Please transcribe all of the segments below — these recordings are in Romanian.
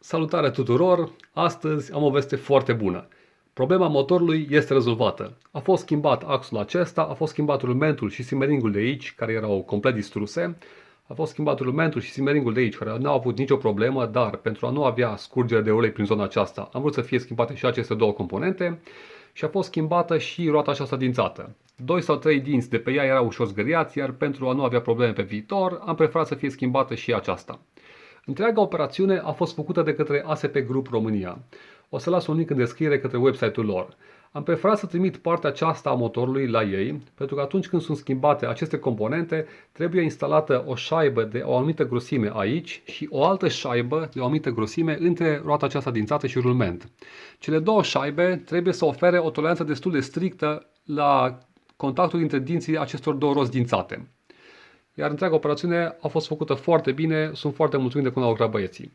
Salutare tuturor! Astăzi am o veste foarte bună. Problema motorului este rezolvată. A fost schimbat axul acesta, a fost schimbat rulmentul și simeringul de aici, care erau complet distruse. A fost schimbat rulmentul și simeringul de aici, care nu au avut nicio problemă, dar pentru a nu avea scurgere de ulei prin zona aceasta, am vrut să fie schimbate și aceste două componente. Și a fost schimbată și roata aceasta dințată. 2 sau 3 dinți de pe ea erau ușor zgâriați, iar pentru a nu avea probleme pe viitor, am preferat să fie schimbată și aceasta. Întreaga operațiune a fost făcută de către ASP Group România. O să las un link în descriere către website-ul lor. Am preferat să trimit partea aceasta a motorului la ei, pentru că atunci când sunt schimbate aceste componente, trebuie instalată o șaibă de o anumită grosime aici și o altă șaibă de o anumită grosime între roata aceasta dințată și rulment. Cele două șaibe trebuie să ofere o toleranță destul de strictă la contactul dintre dinții acestor două roți dințate. Iar întreaga operațiune a fost făcută foarte bine, sunt foarte mulțumit de cum au lucrat băieții.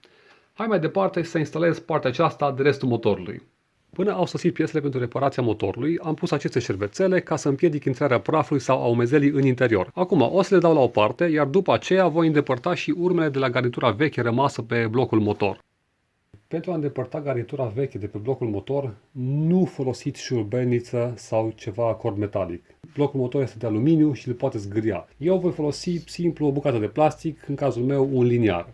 Hai mai departe să instalez partea aceasta de restul motorului. Până au sosit piesele pentru reparația motorului, am pus aceste șervețele ca să împiedic intrarea prafului sau a umezelii în interior. Acum o să le dau la o parte, iar după aceea voi îndepărta și urmele de la garnitura veche rămasă pe blocul motor. Pentru a îndepărta garnitura veche de pe blocul motor, nu folosiți șurubelniță sau ceva cord metalic. Blocul motor este de aluminiu și îl poate zgâria. Eu voi folosi simplu o bucată de plastic, în cazul meu un liniar.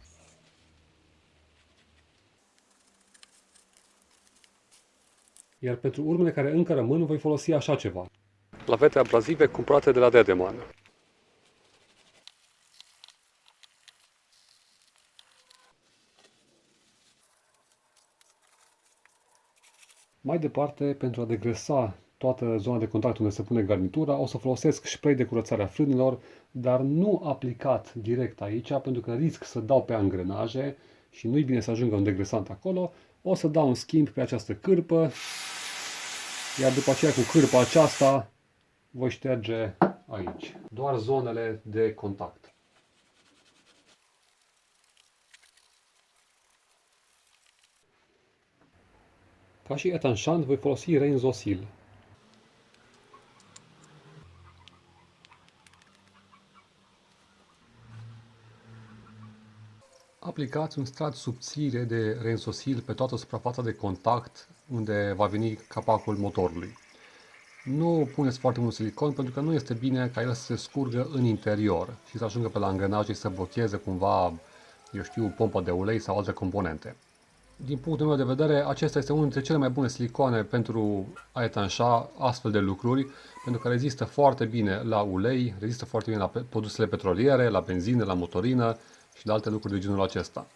Iar pentru urmele care încă rămân, voi folosi așa ceva. Lavete abrazive cumpărate de la Dedeman. Mai departe, pentru a degresa toată zona de contact unde se pune garnitura, o să folosesc spray de curățare a frânilor, dar nu aplicat direct aici, pentru că risc să dau pe angrenaje și nu-i bine să ajungă un degresant acolo. O să dau un schimb pe această cârpă, iar după aceea cu cârpa aceasta voi șterge aici doar zonele de contact. Ca și etanșant voi folosi Renzosil. Aplicați un strat subțire de Renzosil pe toată suprafața de contact unde va veni capacul motorului. Nu puneți foarte mult silicon pentru că nu este bine ca el să se scurgă în interior și să ajungă pe la îngrenaje și să blocheze cumva, eu știu, pompa de ulei sau alte componente. Din punctul meu de vedere, acesta este unul dintre cele mai bune silicoane pentru a etanșa astfel de lucruri, pentru că rezistă foarte bine la ulei, rezistă foarte bine la produsele petroliere, la benzină, la motorină și la alte lucruri de genul acesta.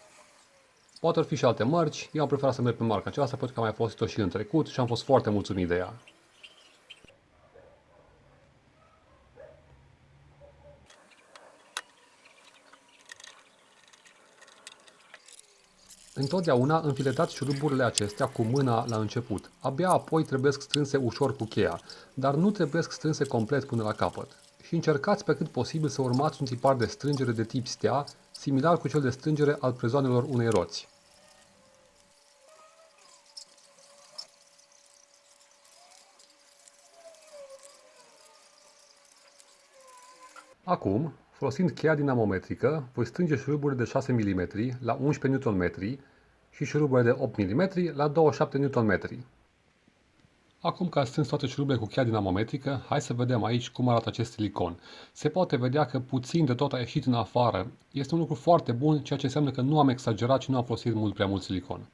Poate fi și alte mărci, eu am preferat să merg pe marca aceasta pentru că am mai folosit-o și în trecut și am fost foarte mulțumit de ea. Întotdeauna înfiletați șuruburile acestea cu mâna la început. Abia apoi trebuie strânse ușor cu cheia, dar nu trebuie strânse complet până la capăt. Și încercați pe cât posibil să urmați un tipar de strângere de tip stea, similar cu cel de strângere al prezoanelor unei roți. Acum, folosind cheia dinamometrică, voi strânge șuruburile de 6 mm la 11 Nm și șuruburile de 8 mm la 27 Nm. Acum că ați strâns toate șurubele cu cheia dinamometrică, hai să vedem aici cum arată acest silicon. Se poate vedea că puțin de tot a ieșit în afară. Este un lucru foarte bun, ceea ce înseamnă că nu am exagerat și nu am folosit mult prea mult silicon.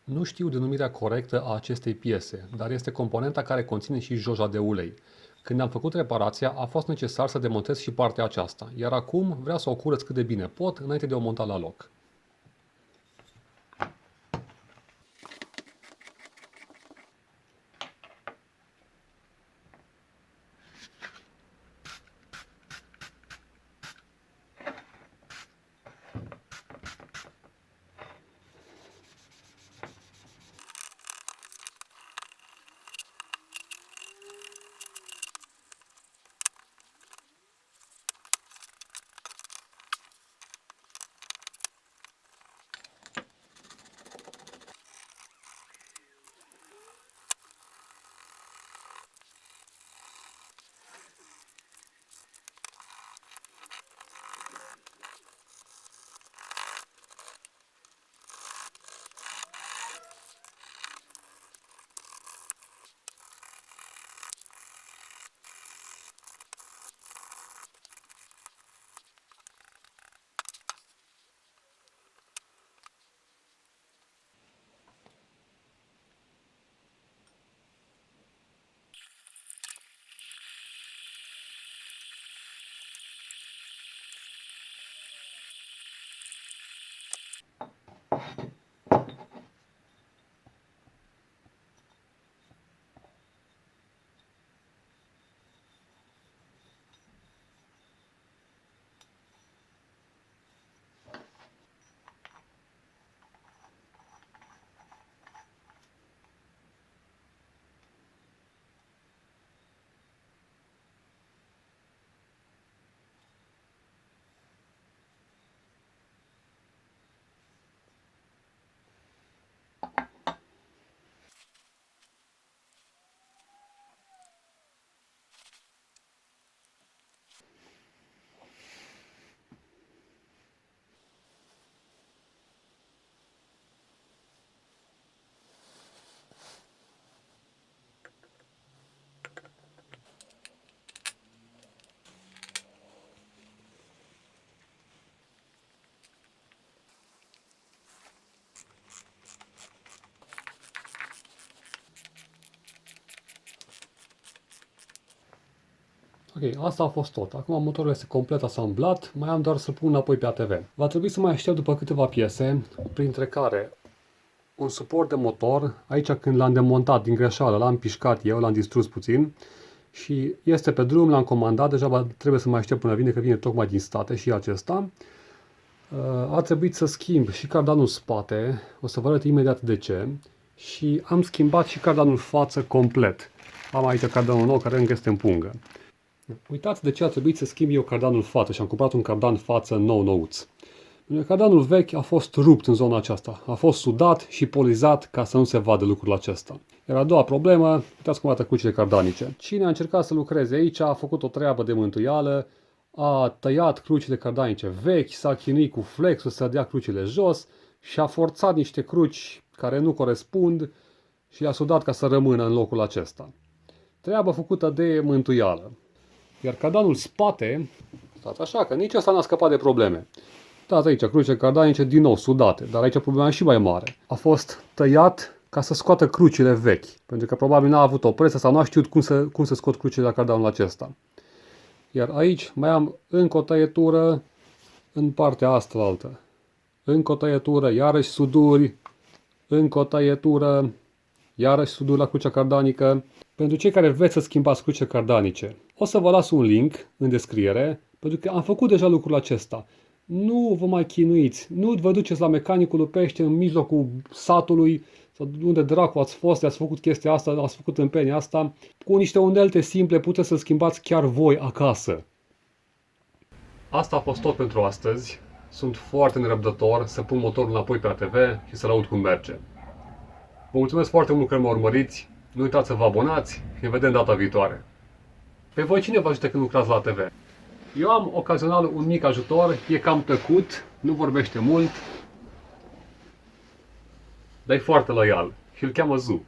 Nu știu denumirea corectă a acestei piese, dar este componenta care conține și joja de ulei. Când am făcut reparația, a fost necesar să demontez și partea aceasta, iar acum vreau să o curăț cât de bine pot înainte de o monta la loc. asta a fost tot. Acum motorul este complet asamblat, mai am doar să pun înapoi pe ATV. Va trebui să mai aștept după câteva piese, printre care un suport de motor. Aici când l-am demontat din greșeală, l-am pișcat eu, l-am distrus puțin și este pe drum, l-am comandat, deja trebuie să mai aștept până vine, că vine tocmai din state și acesta. A trebuit să schimb și cardanul spate, o să vă arăt imediat de ce, și am schimbat și cardanul față complet. Am aici cardanul nou care încă este în pungă. Uitați de ce a trebuit să schimb eu cardanul față și am cumpărat un cardan față nou-nouț. Cardanul vechi a fost rupt în zona aceasta, a fost sudat și polizat ca să nu se vadă lucrul acesta. Iar a doua problemă, uitați cum arată crucile cardanice. Cine a încercat să lucreze aici a făcut o treabă de mântuială, a tăiat crucile cardanice vechi, s-a chinuit cu flexul să dea crucile jos și a forțat niște cruci care nu corespund și a sudat ca să rămână în locul acesta. Treabă făcută de mântuială. Iar cardanul spate, stați așa, că nici ăsta n-a scăpat de probleme. Uitați aici, crucile cardanice din nou sudate, dar aici problema e și mai mare. A fost tăiat ca să scoată crucile vechi, pentru că probabil n-a avut o presă sau n-a știut cum să scot crucile la cardanul acesta. Iar aici mai am încă o tăietură în partea asta altă. Încă o tăietură, iarăși suduri, încă o tăietură, iarăși suduri la crucea cardanică. Pentru cei care vreți să schimbați cruce cardanice, o să vă las un link în descriere, pentru că am făcut deja lucrul acesta. Nu vă mai chinuiți, nu vă duceți la mecanicul pește în mijlocul satului, sau unde dracu ați fost, ați făcut chestia asta, ați făcut tâmpenia asta. Cu niște unelte simple puteți să schimbați chiar voi acasă. Asta a fost tot pentru astăzi. Sunt foarte nerăbdător să pun motorul înapoi pe ATV și să-l aud cum merge. Vă mulțumesc foarte mult că mă urmăriți, nu uitați să vă abonați și ne vedem data viitoare. Pe voi cine vă ajută când lucrați la ATV? Eu am ocazional un mic ajutor, e cam tăcut, nu vorbește mult, dar e foarte loial și îl cheamă Zu.